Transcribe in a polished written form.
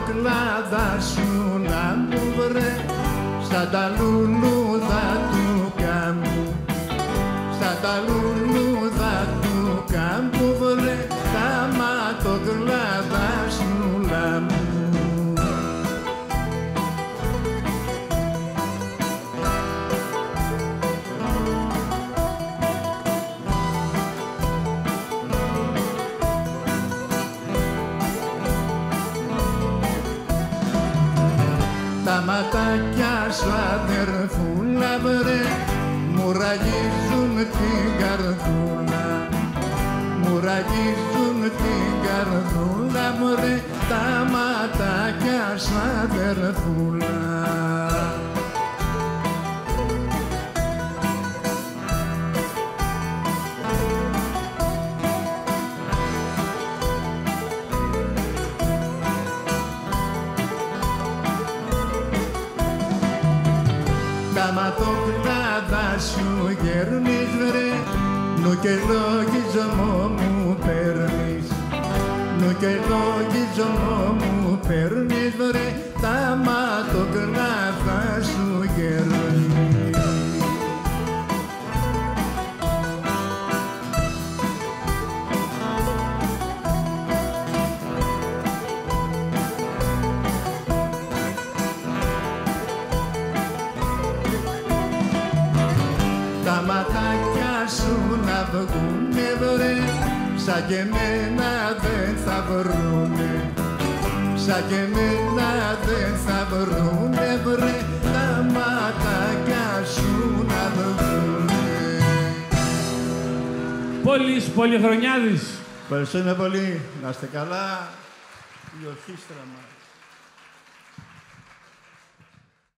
κλάδα σου να μου βρε, σαν τα λουλούδα του κάμπου, σαν τα λουλούδα του κάμπου βρε, τα ματοκλάδα σου να μου. Τα ματάκια σου αδερφούλα βρε, μου ραγίζουν την καρδούλα, μου ραγίζουν την καρδούλα βρε, τα ματάκια σου αδερφούλα. Τα ματοκλάδα σου γέρνεις βρε, νου και λογισμό μου παίρνεις, νου και λογισμό μου παίρνεις βρε, τα ματοκλάδα σου γέρνεις. Τα ματάκια σου να βγουνε βρε, σαν και εμένα δεν θα βρουνε, σαν και εμένα δεν θα βρουνε βρε, τα ματάκια σου να βγουνε. Πολυχρονιάδης. Ευχαριστούμε πολύ. Να είστε καλά. Η ορχήστρα μας.